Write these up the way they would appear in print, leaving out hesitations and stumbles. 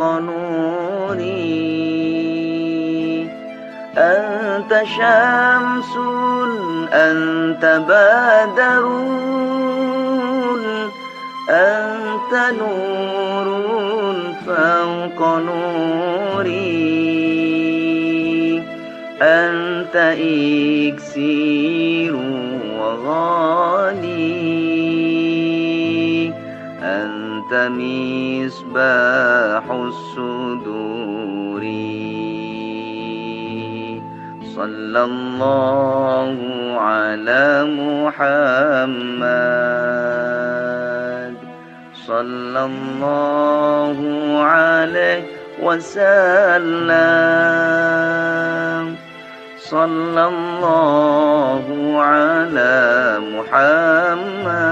فوق نوري. أنت شمس أنت بدر أنت نور فوق نوري. أنت إكسير وغالي أنت مصباح الصدور. صلى الله على محمد صلى الله عليه وسلم. صلى الله على محمد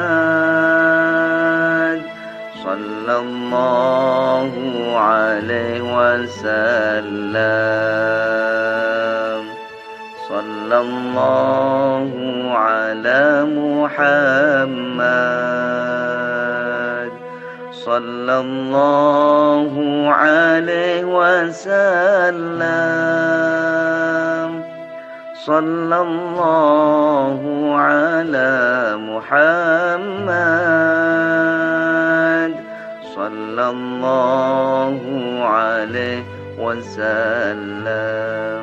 صلى الله عليه وسلم. صلى الله على محمد صلى الله عليه وسلم. صلى الله على محمد صلى الله عليه وسلم.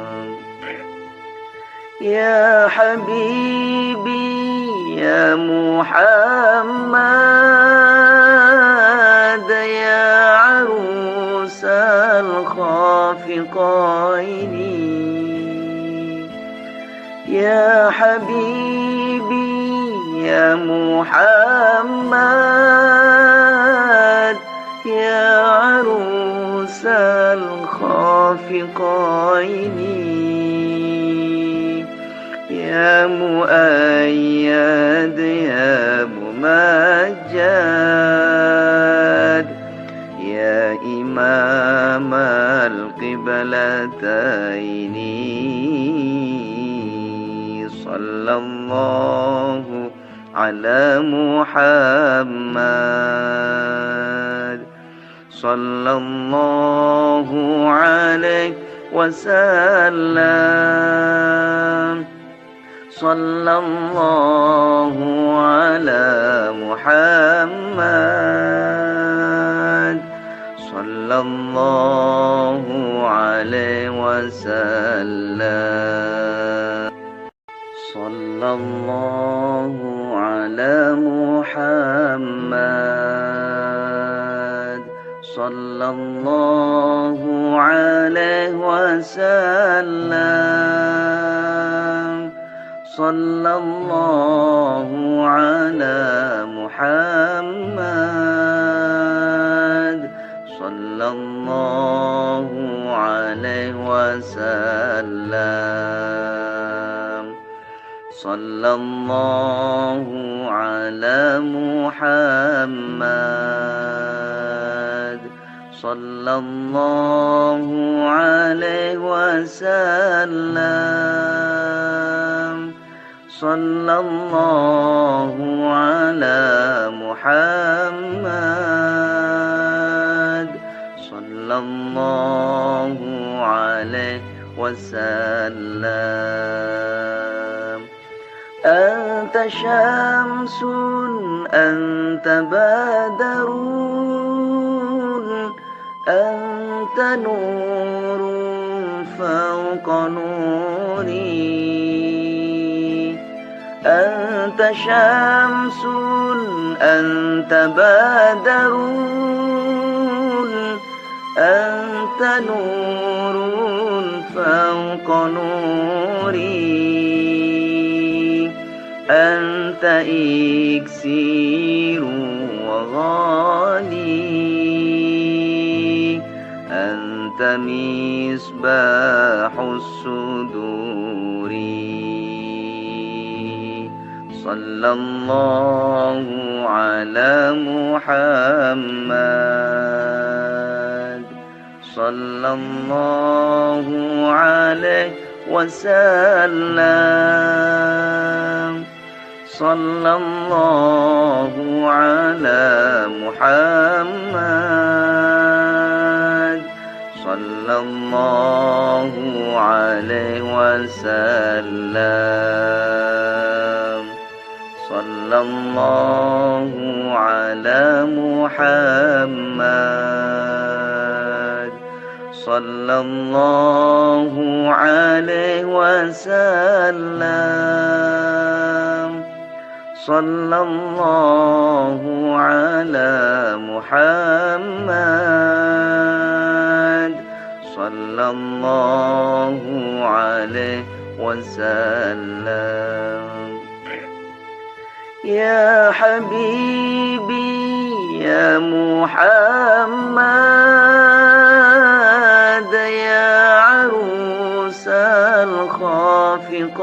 يا حبيبي يا محمد يا عروس الخافقين. يا حبيبي يا محمد يا عروس الخافقين. يا مؤيد يا ممجد يا إمام القبلتين. صلى الله على محمد صلى الله عليه وسلم. صلى الله على محمد صلى الله عليه وسلم. صلى الله على محمد صلى الله عليه وسلم. صلى الله على محمد صلى الله عليه وسلم. صلى الله على محمد صلى الله عليه وسلم. صلى الله على محمد صلى الله عليه وسلم. أنت شمس أنت بدر أنت نور فوق نوري. أنت شمس أنت بدر أنت نور فوق نوري. أنت إكسير وغالي أنت مصباح الصدور. صلى الله على محمد صلى الله عليه وسلم. صلى الله على محمد صلى الله عليه وسلم صلى الله على محمد صلى الله عليه وسلم صلى الله على محمد صلى الله عليه وسلم يا حبيبي يا محمد يا عروس الخافقين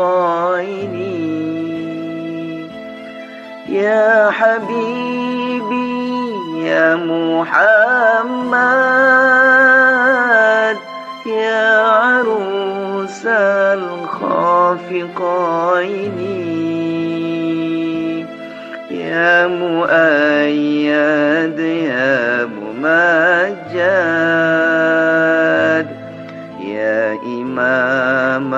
يا حبيبي يا محمد يا عروس الخافقين يا مؤيد يا ممجد يا إمام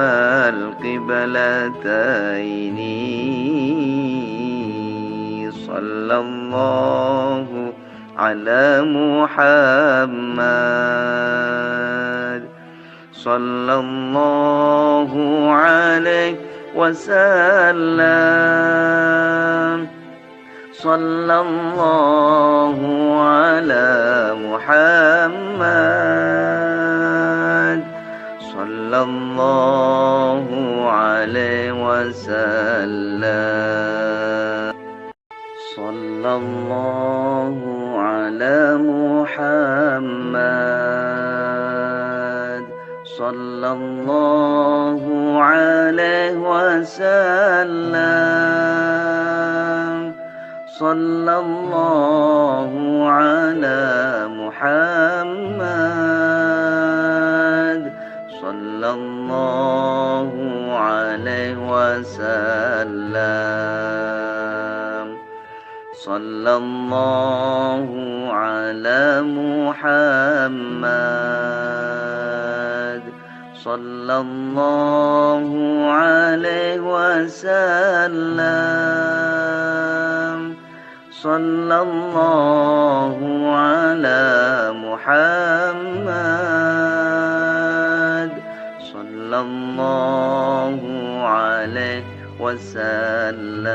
القبلتين صلى الله على محمد صلى الله عليه وسلم صلى الله على محمد صلى الله عليه وسلم صلى الله على محمد صلى الله عليه وسلم صلى الله على محمد صلى الله عليه وسلم صلى الله على محمد صلى الله عليه وسلم صلى الله على محمد صلى الله عليه وسلم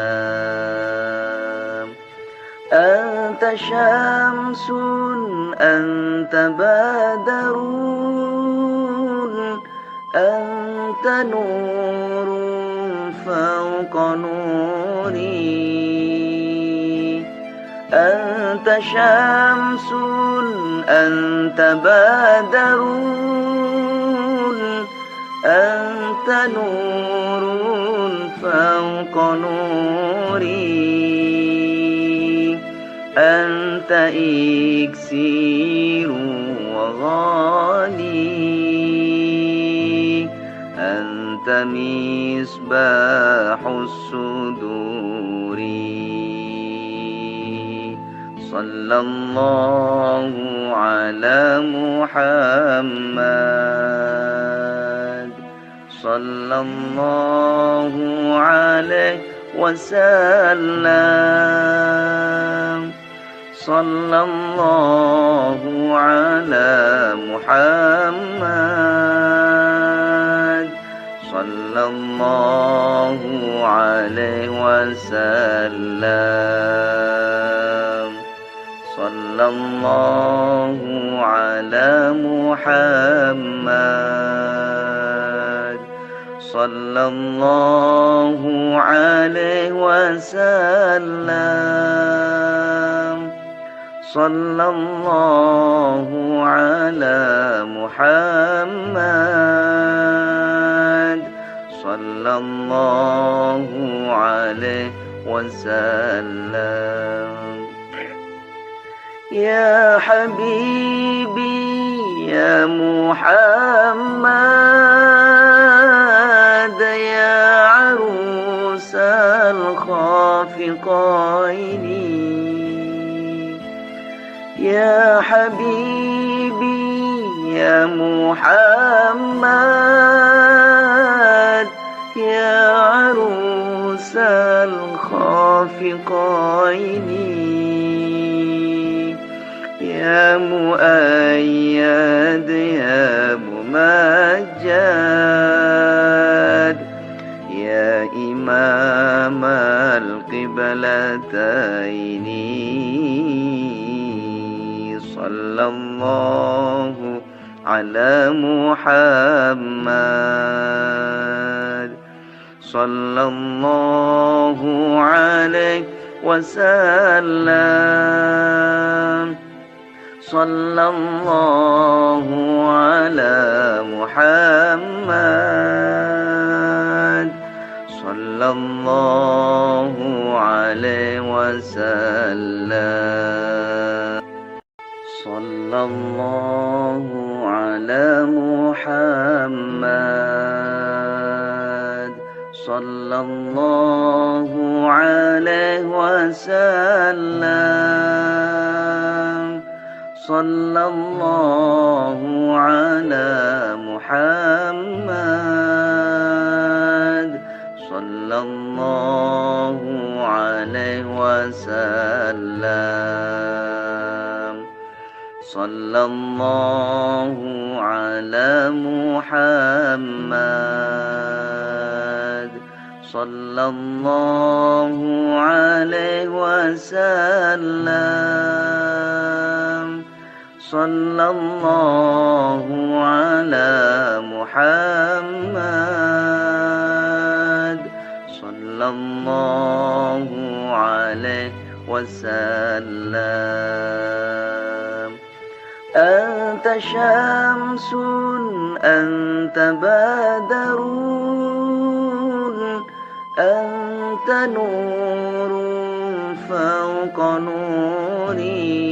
أنت شمس أنت بدر أنت نور فوق نوري أنت شمس أنت بدر أنت نور فوق نوري أنت إكسير وغالي أنت مصباح الصدور صلى الله على محمد صلى الله عليه وسلم صلى الله على محمد صلى الله عليه وسلم صلى الله على محمد صلى الله عليه وسلم صلى الله على محمد صلى الله عليه وسلم يا حبيبي يا محمد يا عروس الخافقين يا حبيبي يا محمد يا عروس الخافقين يا مؤيد يا ممجد يا إمام القبلتين صلى الله على محمد صلى الله عليه وسلم صلى الله على محمد صلى الله عليه وسلم صلى الله على محمد صلى الله عليه وسلم صلى الله على محمد صلى الله عليه وسلم صلى الله على محمد صلى الله عليه وسلم صلى الله على محمد صلى الله عليه وسلم أنت شمس أنت بدر أنت نور فوق نوري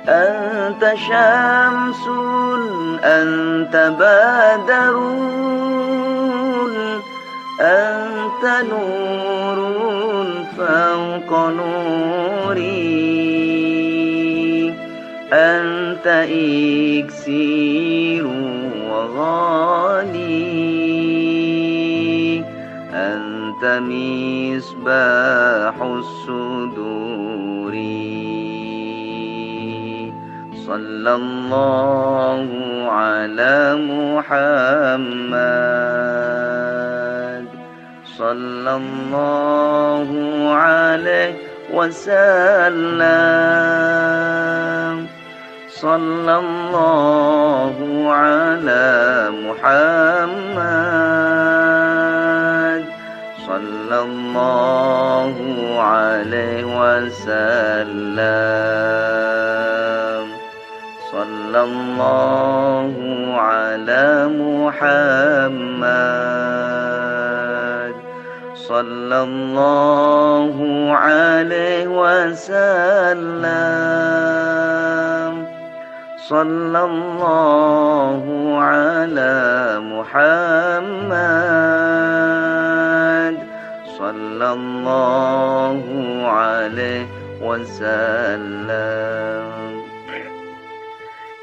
أنت شمس أنت بدر أنت نور فوق نوري أنت إكسير وغالي أنت مصباح الصدور صلى الله على محمد صلى الله عليه وسلم صلى الله على محمد صلى الله عليه وسلم صلى الله على محمد صلى الله عليه وسلم صلى الله على محمد صلى الله عليه وسلم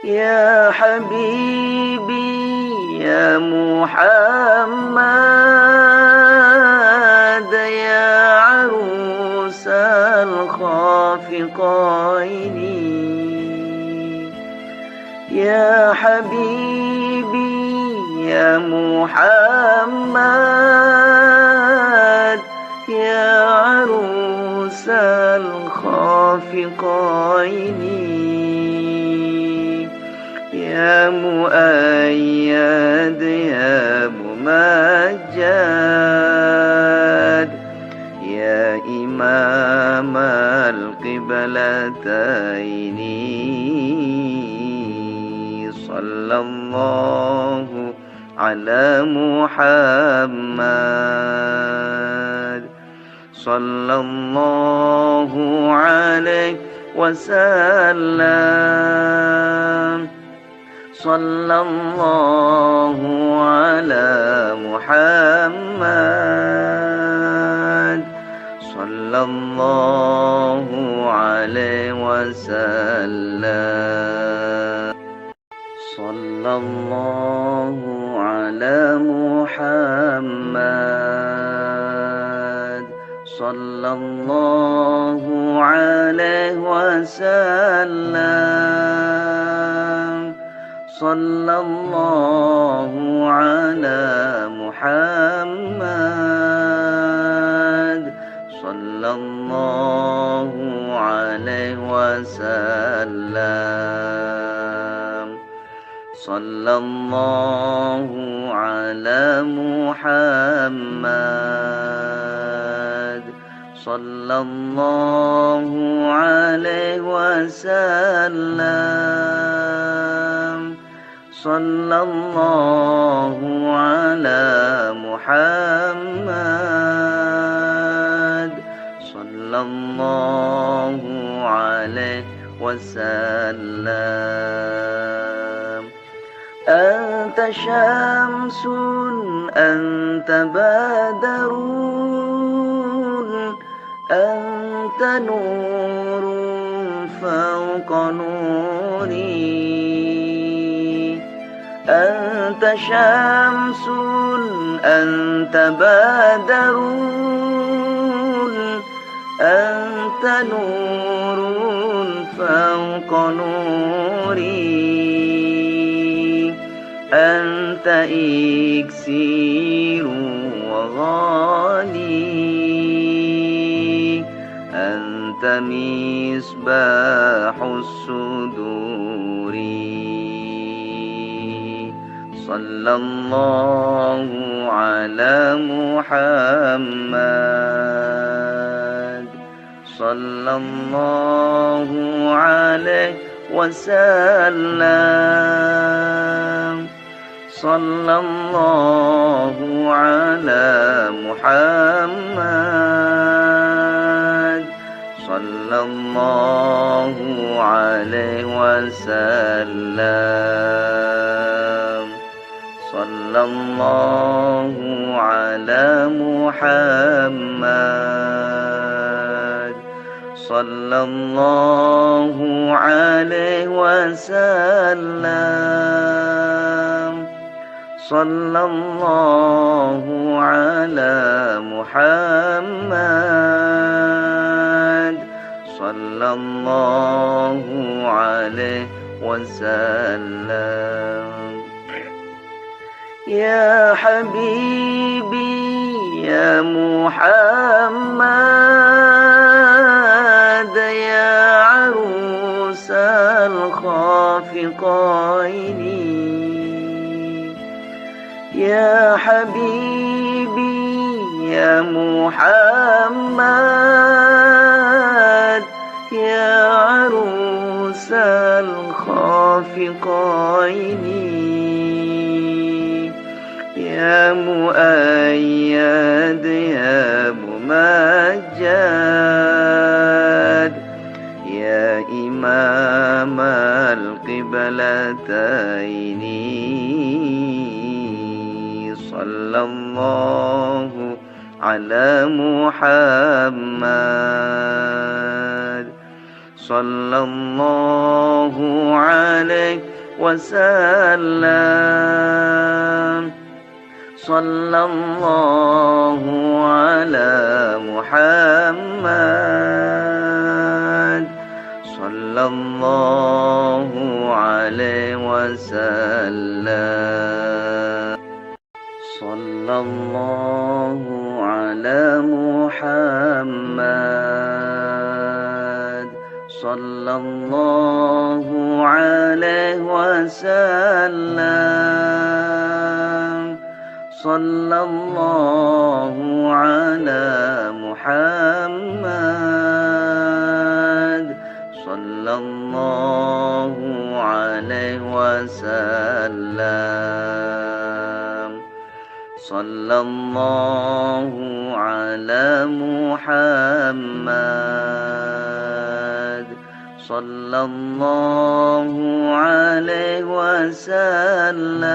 يا حبيبي يا محمد يا عروس الخافقين يا حبيبي يا محمد يا عروس الخافقين يا مؤيد يا ممجد يا إمام القبلتين صلى الله على محمد صلى الله عليه وسلم صلى الله على محمد صلى الله عليه وسلم صلى الله على محمد صلى الله عليه وسلم صلى الله على محمد صلى الله عليه وسلم صلى الله على محمد صلى الله عليه وسلم صلى الله على محمد صلى الله عليه وسلم أنت شمس أنت بدر أنت نور فوق نوري أنت شمس أنت بدر أنت نور فوق نوري أنت إكسير وغالي أنت مصباح الصدور صلى الله على محمد صلى الله عليه وسلم صلى الله على محمد صلى الله عليه وسلم صلى الله على محمد صلى الله عليه وسلم صلى الله على محمد صلى الله عليه وسلم يا حبيبي يا محمد يا عروس الخافقين يا حبيبي يا محمد يا عروس الخافقين يا مؤيد يا ممجد يا إمام القبلتين صلى الله على محمد صلى الله عليه وسلم صلى الله على محمد صلى الله عليه وسلم صلى الله على محمد صلى الله عليه وسلم صلى الله على محمد صلى الله عليه وسلم صلى الله على محمد صلى الله عليه وسلم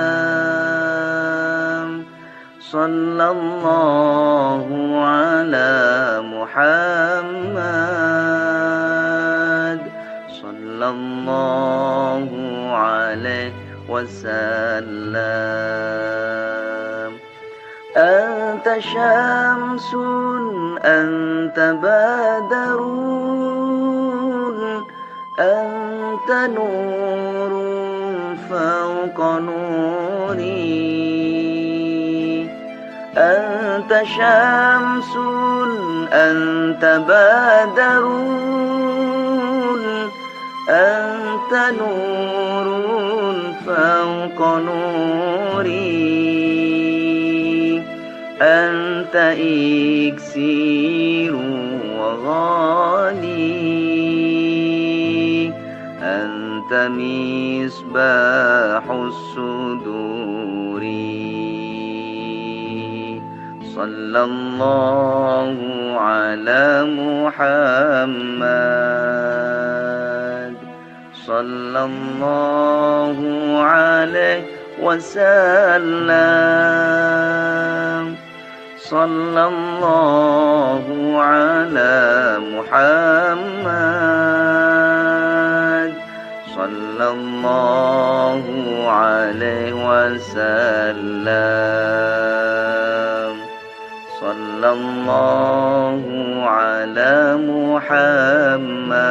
صلى الله على محمد صلى الله عليه وسلم. أنت شمس أنت بدر أنت نور فوق نوري. أنت شمس أنت بدر أنت نور فوق نوري. أنت إكسير وغالي أنت مصباح الصدور. صلى الله على محمد صلى الله عليه وسلم. صلى الله على محمد صلى الله عليه وسلم. صلى الله على محمد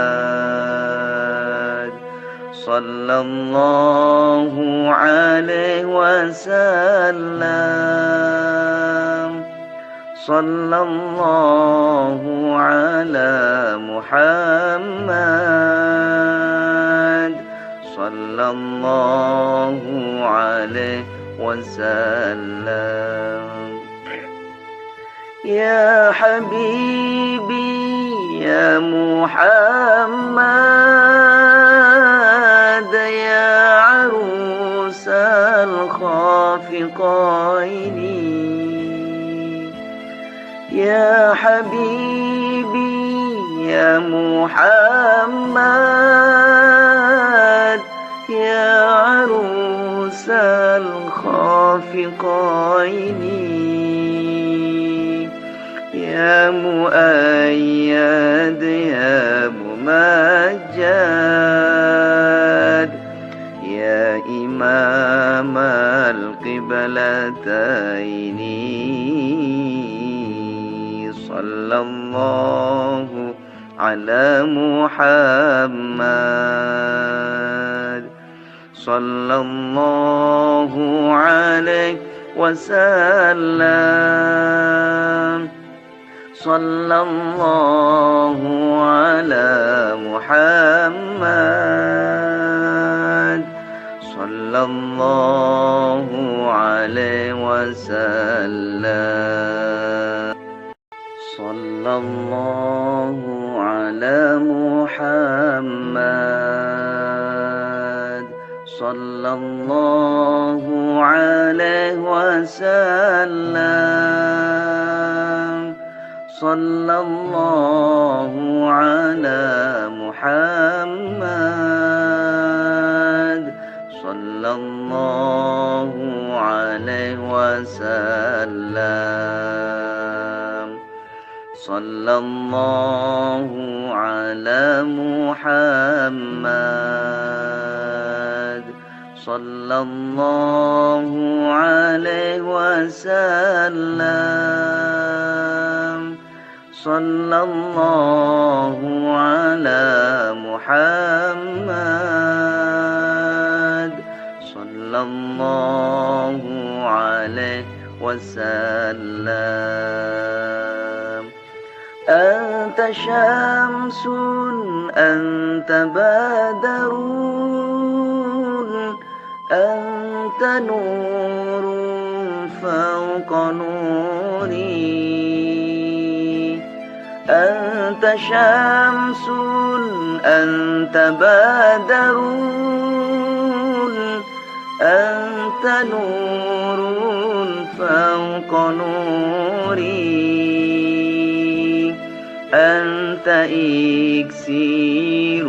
صلى الله عليه وسلم. صلى الله على محمد صلى الله عليه وسلم. يا حبيبي يا محمد يا عروس الخافقين. يا حبيبي يا محمد يا عروس الخافقين. يا مؤيد يا ممجد يا إمام القبلتين. صلى الله على محمد صلى الله عليه وسلم. صلى الله على محمد صلى الله عليه وسلم. صلى الله على محمد صلى الله عليه وسلم. صلى الله على محمد صلى الله عليه وسلم. صلى الله على محمد صلى الله عليه وسلم. صلى الله على محمد صلى الله عليه وسلم. أنت شمس أنت بدر أنت نور فوق نوري. أنت شمس أنت بدر أنت نور فوق نوري. أنت إكسير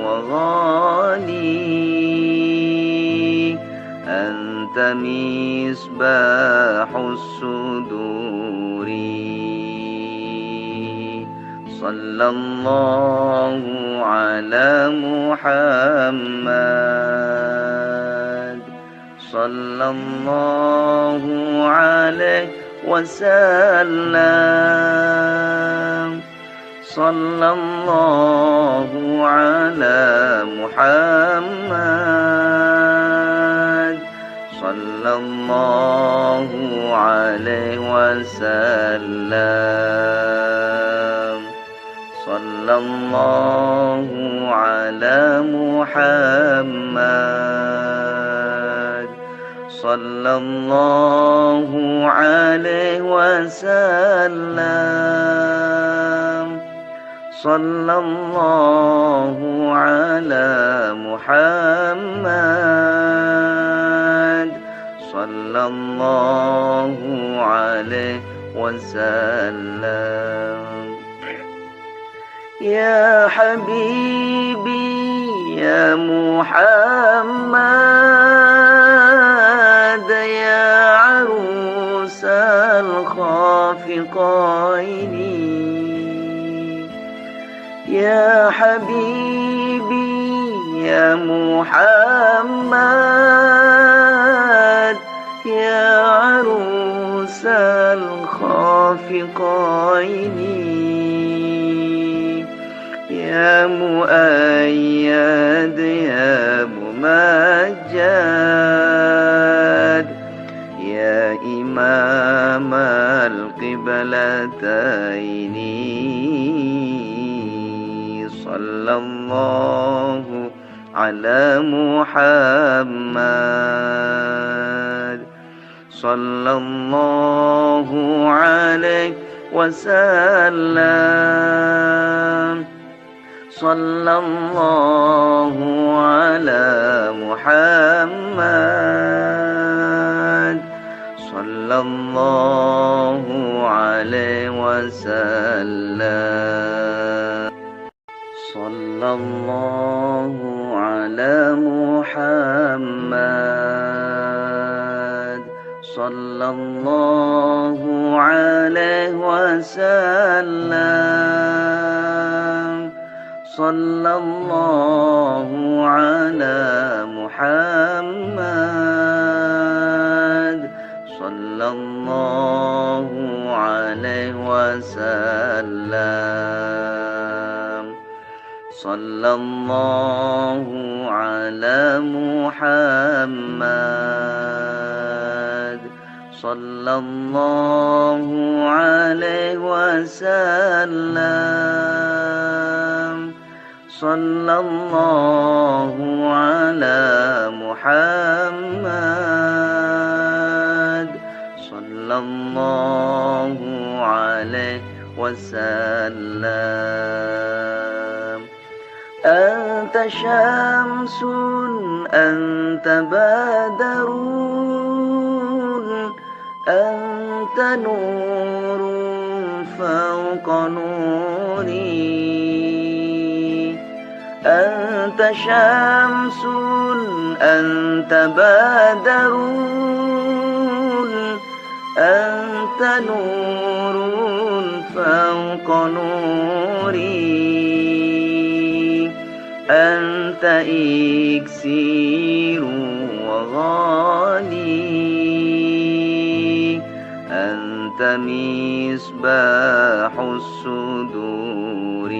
وغالي أنت مصباح الصدور. صلى الله على محمد صلى الله عليه وسلم صلى الله على محمد صلى الله عليه وسلم صلى الله على محمد صلى الله عليه وسلم صلى الله على محمد صلى الله عليه وسلم يا حبيبي يا محمد يا عروس الخافقين يا حبيبي يا محمد يا عروس الخافقين يا مؤيد يا ممجد يا إمام القبلتين صلى الله على محمد صلى الله عليه وسلم صلى الله على محمد صلى الله عليه وسلم صلى الله على محمد صلى الله عليه وسلم صلى الله على محمد صلى الله عليه وسلم صلى الله على محمد صلى الله عليه وسلم صلى الله على محمد صلى الله عليه وسلم أنت شمس أنت بدر أنت نور فوق نوري أنت شمس أنت بدر أنت نور فوق نوري أنت إكسير وغالي أنت مصباح الصدور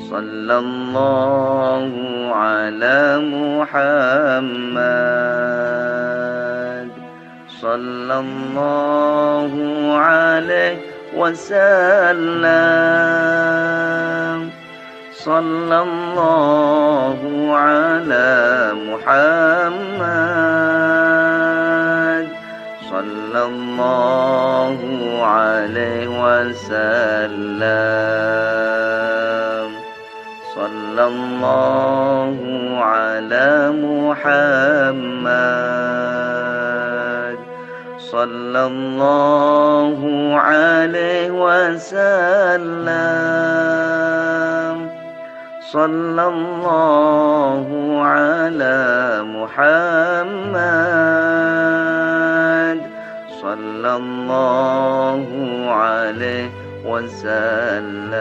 صلى الله على محمد صلى الله عليه وسلم صلى الله على محمد صلى الله عليه وسلم صلى الله على محمد صلى الله عليه وسلم صلى الله على محمد صلى الله عليه وسلم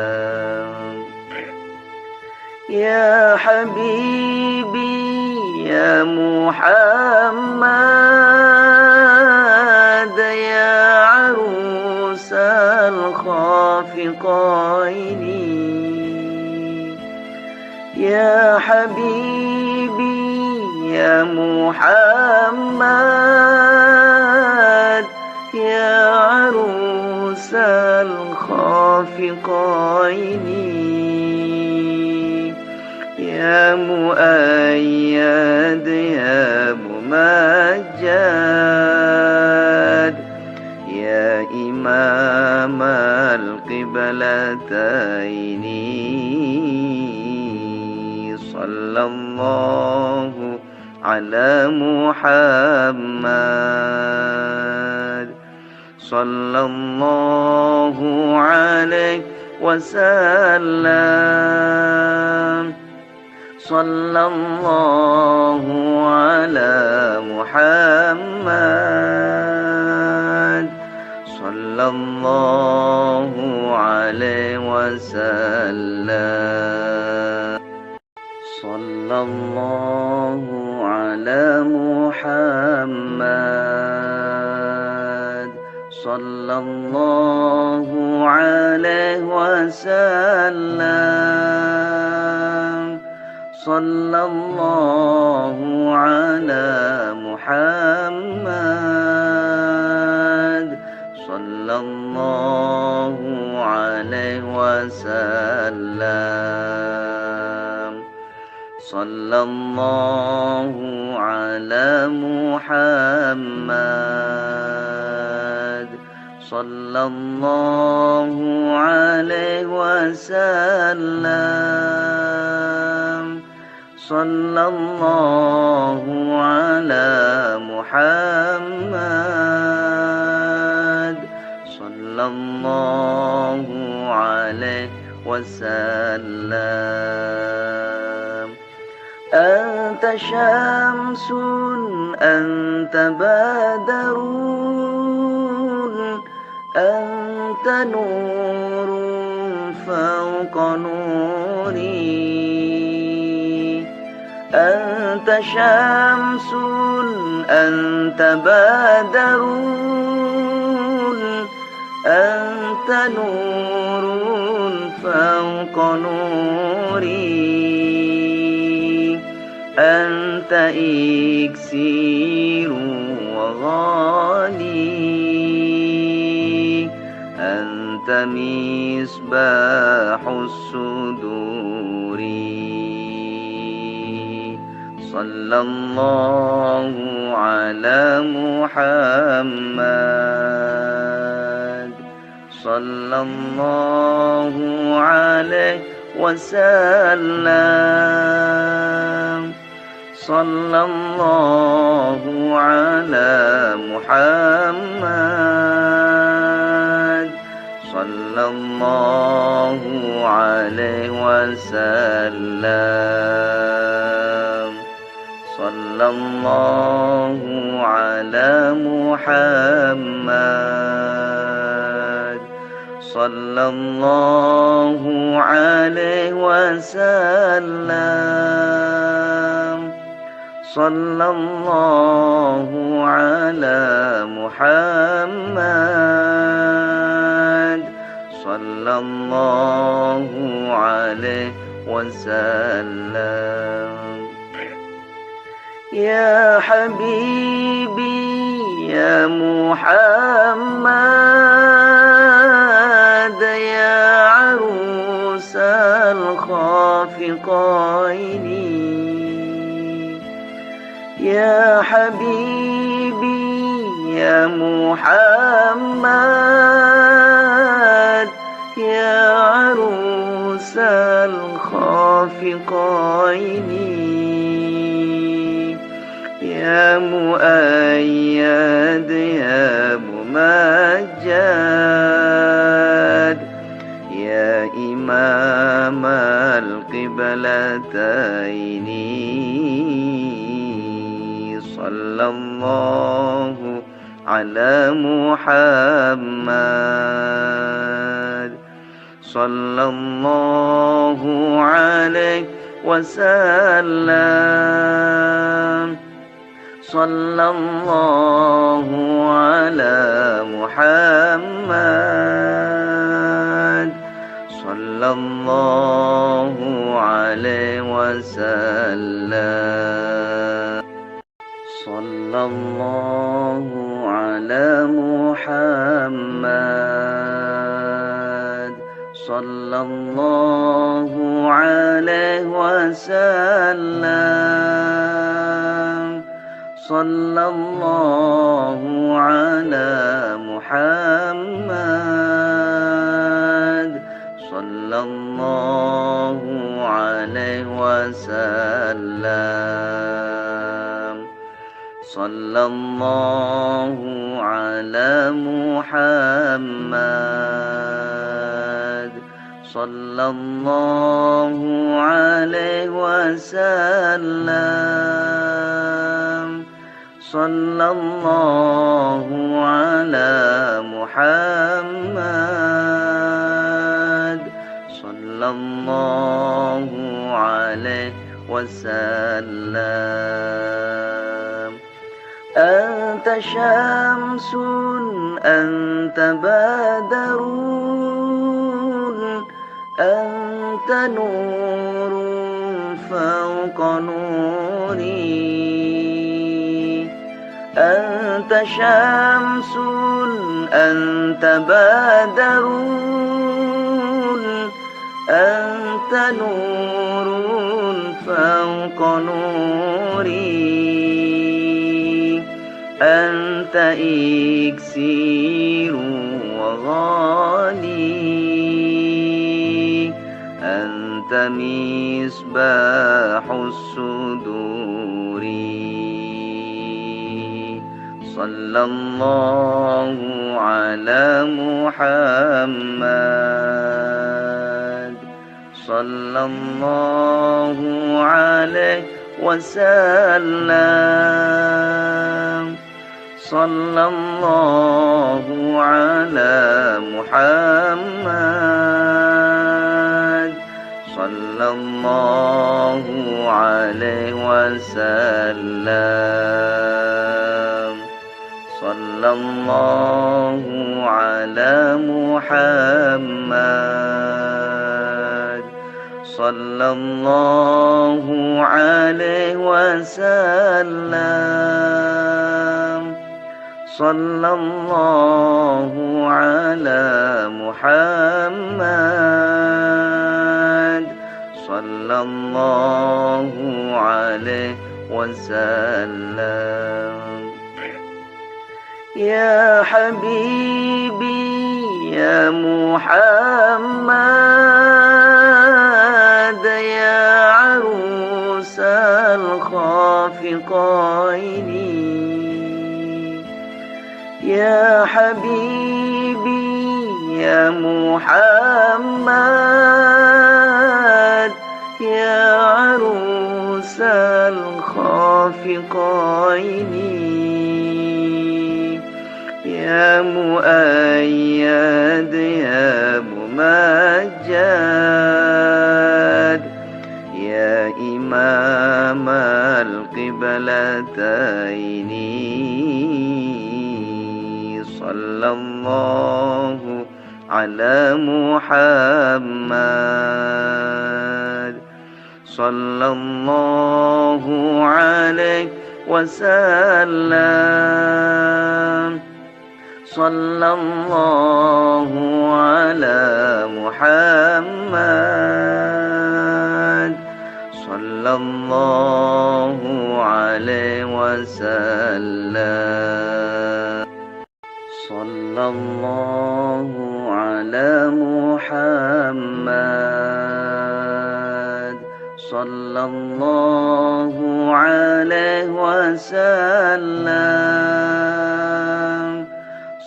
يا حبيبي يا محمد يا عروس الخافقين يا حبيبي يا محمد يا عروس الخافقين يا مؤيد يا ممجد يا إمام القبلتين صلى الله على محمد صلى الله عليه وسلم صلى الله على محمد صلى الله عليه وسلم صلى الله على محمد صلى الله عليه وسلم صلى الله على محمد صلى الله عليه وسلم صلى الله على محمد صلى الله عليه وسلم صلى الله على محمد صلى الله عليه وسلم أنت شمس أنت بدر أنت نور فوق نوري أنت شمس أنت بدر أنت نور فوق نوري أنت إكسير وغالي أنت مصباح الصدور صلى الله على محمد صلى الله عليه وسلم صلى الله على محمد صلى الله عليه وسلم صلى الله على محمد صلى الله عليه وسلم صلى الله على محمد صلى الله عليه وسلم يا حبيبي يا محمد يا عروس الخافقين يا حبيبي يا محمد يا عروس الخافقين يا مؤيد يا ممجد يا إمام القبلتين صلى الله على محمد صلى الله عليه وسلم صلى الله على محمد صلى الله عليه وسلم صلى الله على محمد صلى الله عليه وسلم صلى الله على محمد صلى الله عليه وسلم صلى الله على محمد صلى الله عليه وسلم صلى الله على محمد صلى الله عليه وسلم أنت شمس أنت بدر أنت نور فوق نوري أنت شمس أنت بدر أنت نور فوق نوري أنت إكسير وغالي أنت مصباح الصدور صلى الله على محمد صلى الله عليه وسلم صلى الله على محمد صلى الله عليه وسلم صلى الله على محمد صلى الله عليه وسلم صلى الله على محمد صلى الله عليه وسلم يا حبيبي يا محمد يا عروس الخافقين يا حبيبي يا محمد يا عروس الخافقين يا مؤيد يا ممجد يا إمام القبلتين صلى الله على محمد صلى الله عليه وسلم صلى الله على محمد صلى الله عليه وسلم صلى الله على محمد صلى الله عليه وسلم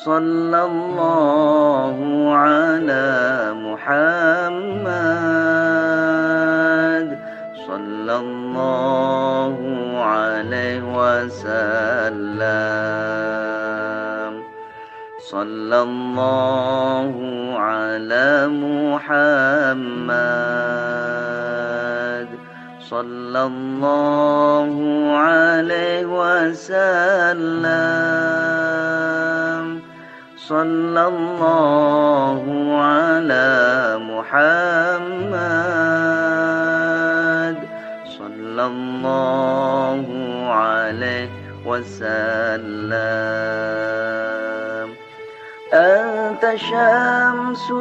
صلى الله على محمد صلى الله عليه وسلم صلى الله على محمد صلى الله عليه وسلم صلى الله على محمد صلى الله عليه وسلم أنت شمس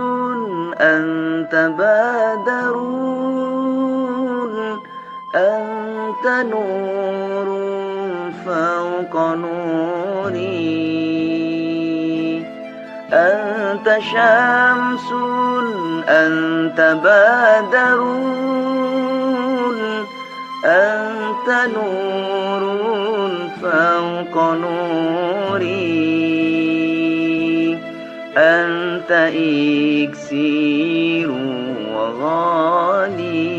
أنت بدر أنت نور فوق نوري أنت شمس أنت بدر أنت نور فوق نوري أنت إكسير وغالي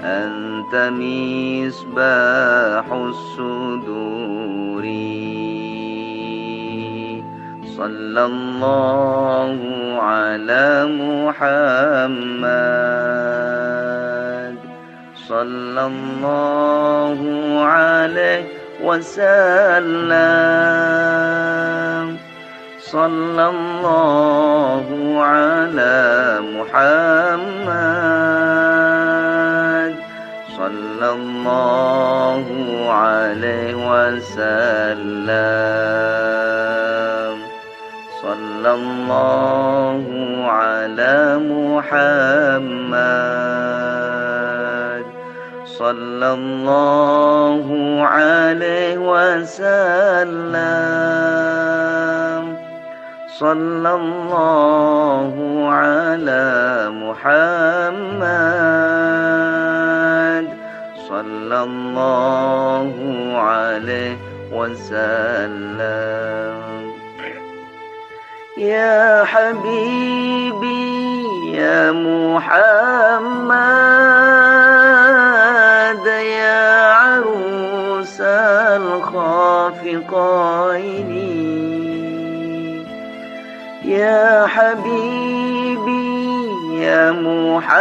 أنت مصباح الصدور صلى الله على محمد صلى الله عليه وسلم صلى الله على محمد صلى الله عليه وسلم صلى الله على محمد صلى الله عليه وسلم صلى الله على محمد صلى الله عليه وسلم يا حبيبي يا محمد يا عروس الخافقين يا حبيبي يا محمد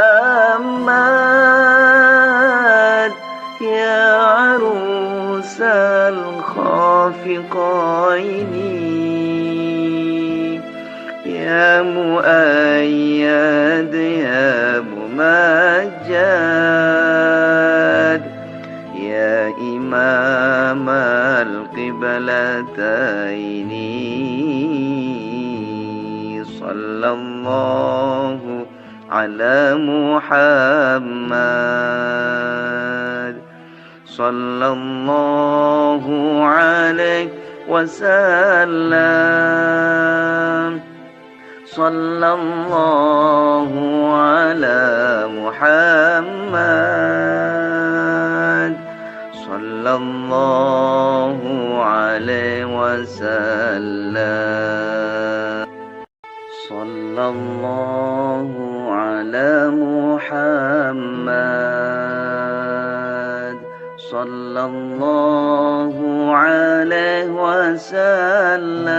يا عروس الخافقين يا مؤيد يا ممجد يا إمام القبلتين صلى الله على محمد صلى الله عليه وسلم صلى الله على محمد صلى الله عليه وسلم صلى الله على محمد صلى الله عليه وسلم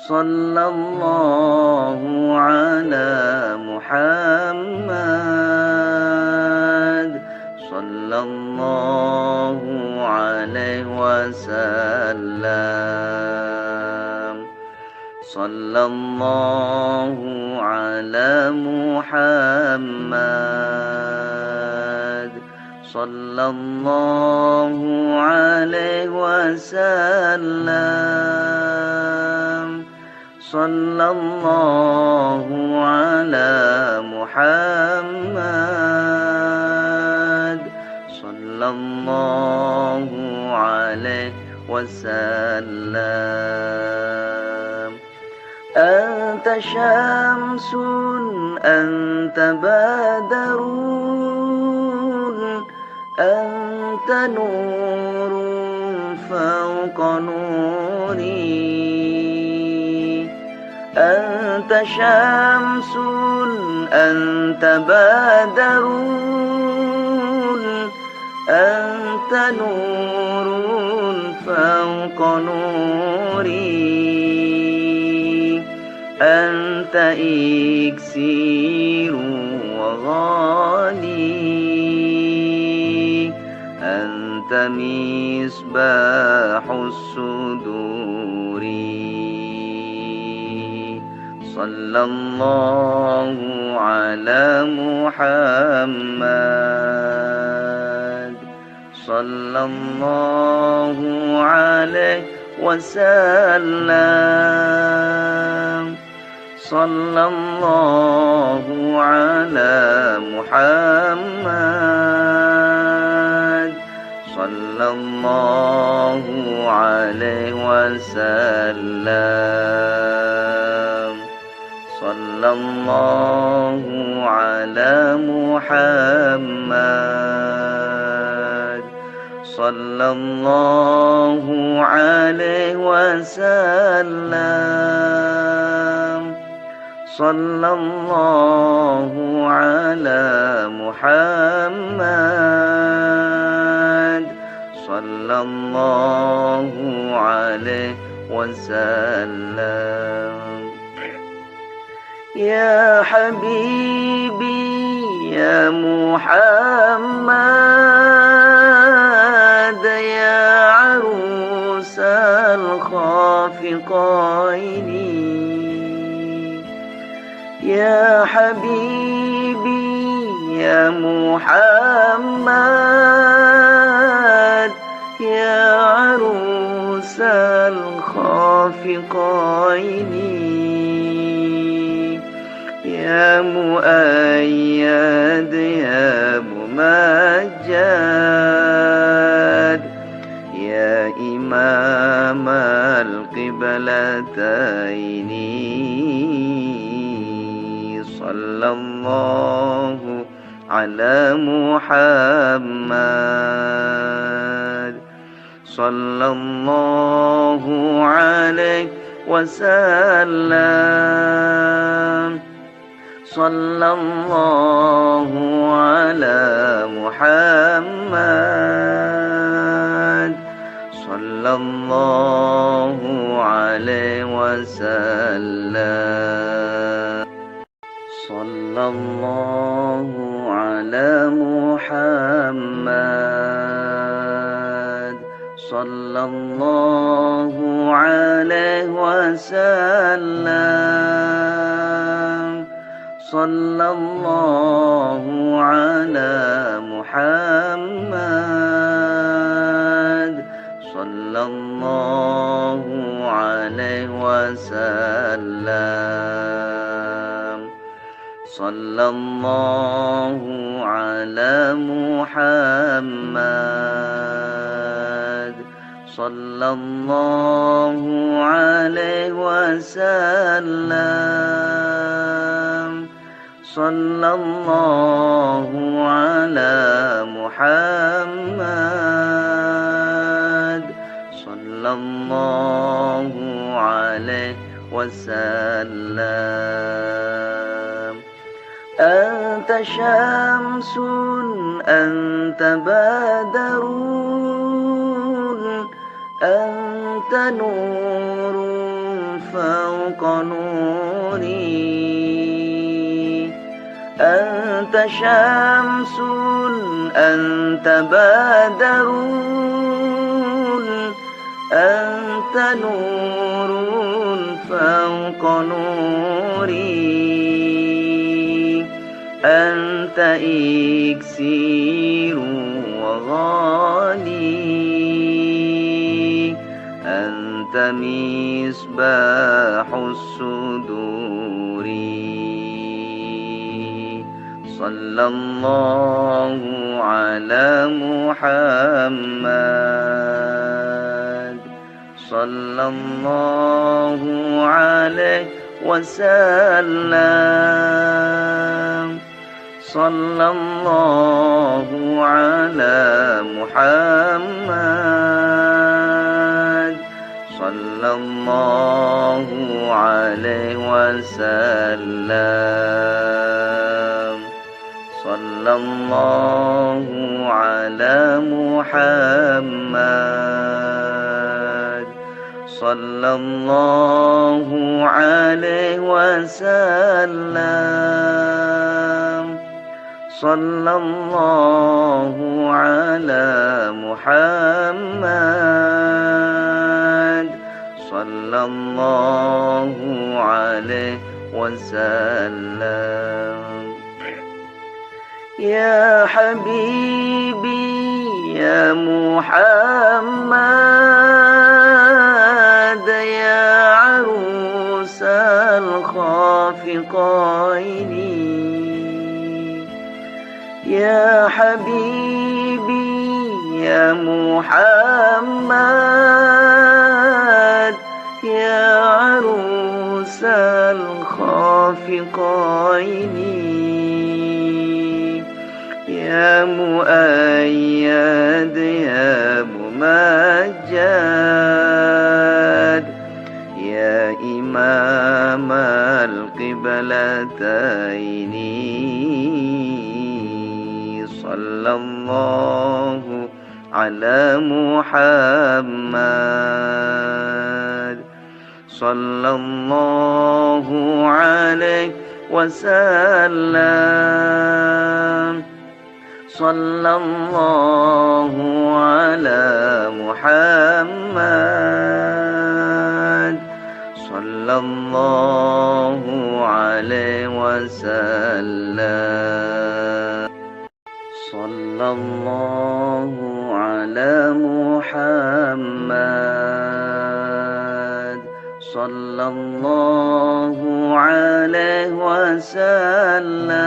صلى الله على محمد صلى الله عليه وسلم صلى الله على محمد صلى الله عليه وسلم صلى الله على محمد صلى الله عليه وسلم أنت شمس أنت بدر أنت نور فوق نوري أنت شمس أنت بدر أنت نور فوق نوري أنت إكسير وغالي أنت مصباح الصدور صلى الله على محمد صلى الله عليه وسلم صلى الله على محمد صلى الله عليه وسلم صلى الله على محمد صلى الله عليه وسلم صلى الله على محمد صلى الله عليه وسلم يا حبيبي يا محمد يا عروس الخافقين يا حبيبي يا محمد يا عروس الخافقين يا مؤيد يا ممجد يا إمام القبلتين صلى الله على محمد صلى الله عليه وسلم صلى الله على محمد صلى الله عليه وسلم صلى الله على محمد صلى الله عليه وسلم صلى الله على محمد صلى الله عليه وسلم صلى الله على محمد صلى الله عليه وسلم صلى الله على محمد صلى الله عليه وسلم أنت شمس أنت بدر أنت نور فوق نوري أنت شمس أنت بدر أنت نور فوق نوري أنت إكسير وغالي أنت مصباح الصدور صلى الله على محمد صلى الله عليه وسلم صلى الله على محمد صلى الله عليه وسلم صلى الله على محمد صلى الله عليه وسلم صلى الله على محمد صلى الله عليه وسلم. يا حبيبي يا محمد يا عروس الخافقين، يا حبيبي يا محمد يا عروس الخافقين، يا مؤيد يا ممجد يا إمام القبلتين، صلى الله على محمد صلى الله عليه وسلم. صلى الله على محمد صلى الله عليه وسلم. صلى الله على محمد صلى الله عليه وسلم.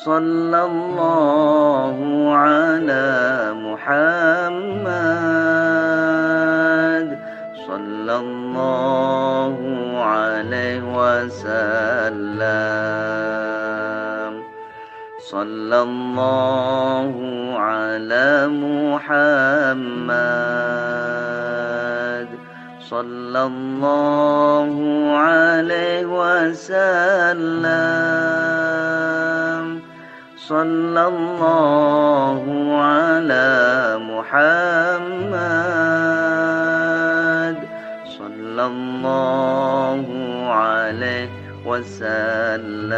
صلى الله على محمد صلى الله عليه وسلم. صلى الله على محمد صلى الله عليه وسلم. صلى الله على محمد صلى الله عليه وسلم.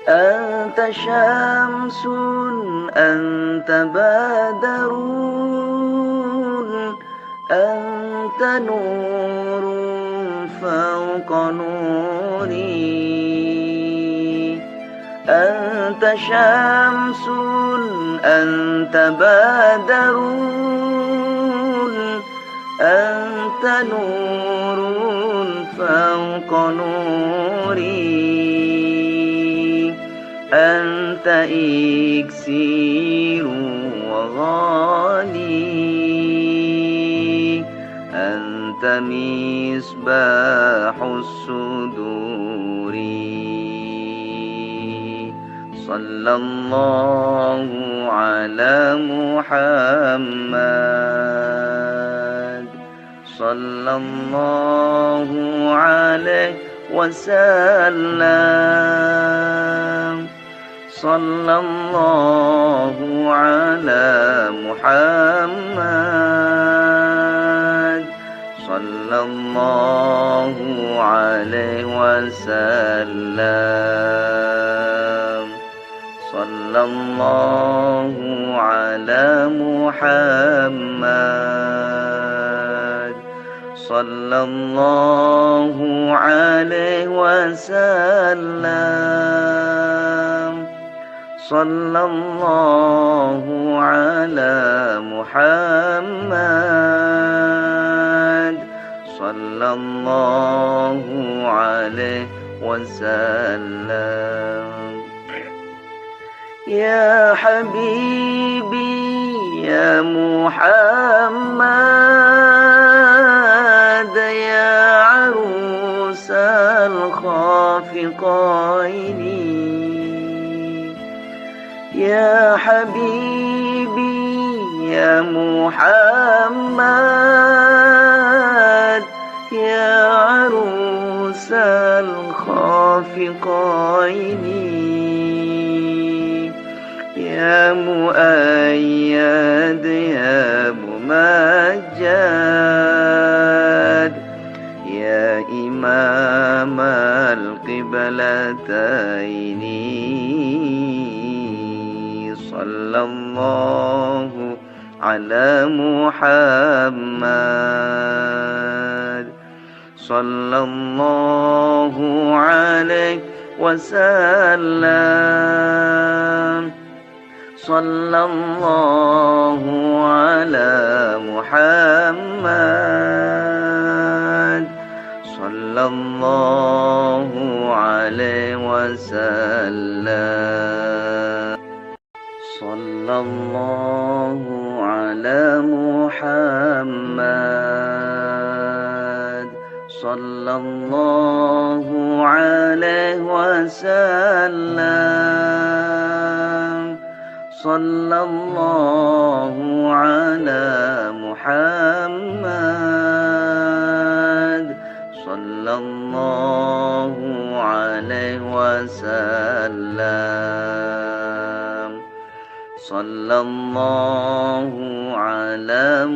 أنت شمس أنت بدر أنت نور فوق نوري. أنت شمس أنت بدر أنت نور فوق نوري. أنت إكسير وغالي أنت مصباح الصدور. صلى الله على محمد صلى الله عليه وسلم. صلى الله على محمد صلى الله عليه وسلم. صلى الله على محمد صلى الله عليه وسلم. صلى الله على محمد صلى الله عليه وسلم. يا حبيبي يا محمد يا عروس الخافقين، يا حبيبي يا محمد يا عروس الخافقين، يا مؤيد يا ممجد يا إمام القبلتين، القبلتين صلى الله على محمد صلى الله عليه وسلم صلى الله على محمد صلى الله عليه وسلم صلى الله على محمد صلى الله عليه وسلم صلى الله على محمد صلى الله عليه وسلم صلى الله على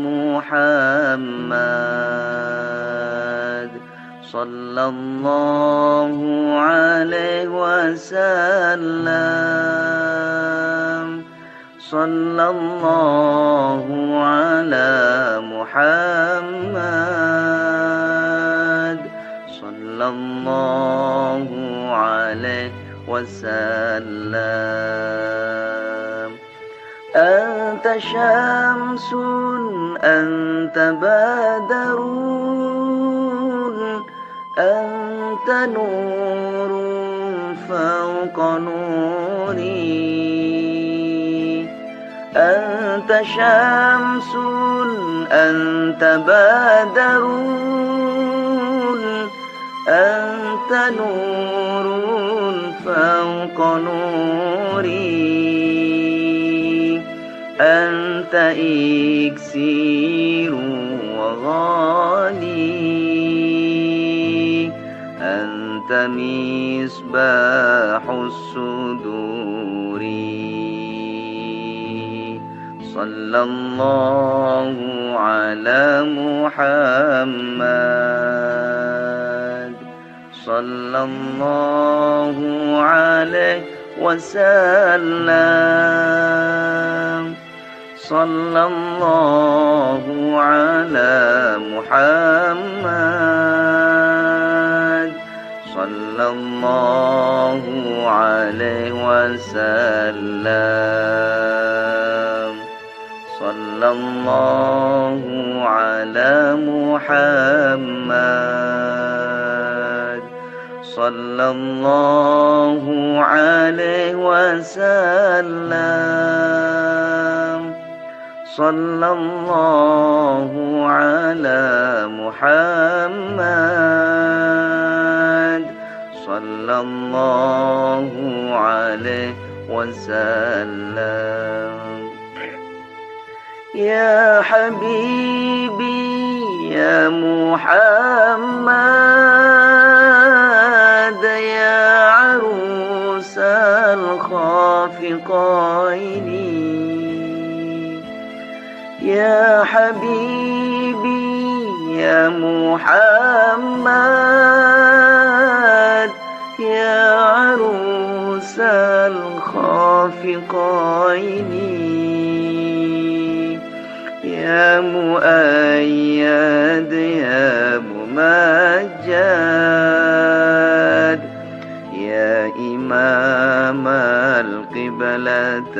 محمد صلى الله عليه وسلم صلى الله على محمد صلى الله عليه وسلم أنت شمس أنت بدر أنت نور فوق نوري أنت شمس أنت بدر أنت نور فوق نوري أنت إكسير وغالي أنت مصباح الصدور صلى الله على محمد صلى الله عليه وسلم صلى الله على محمد صلى الله عليه وسلم صلى الله على محمد صلى الله عليه وسلم صلى الله على محمد صلى الله عليه وسلم يا حبيبي يا محمد يا عروس الخافقين يا حبيبي يا محمد يا عروس الخافقين يا مؤيد يا ممجد يا إمام القبلتين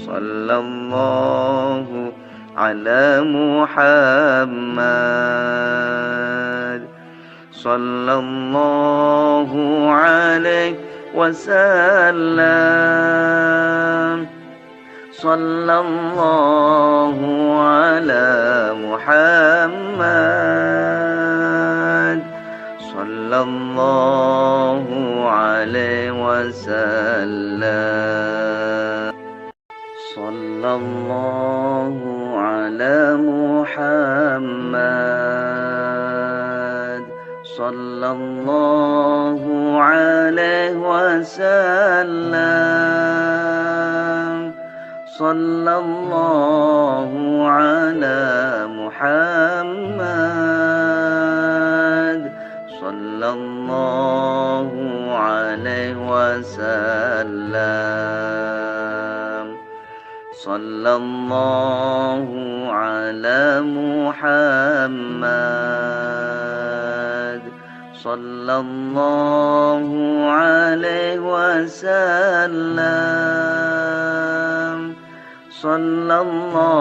صلى الله على محمد صلى الله عليه وسلم صلى الله على محمد صلى الله عليه وسلم صلى الله على محمد صلى الله عليه وسلم صلى الله على محمد sallallahu alaihi wasallam. Sallallahu ala Muhammad. Sallallahu alaihi wasallam. Sallallahu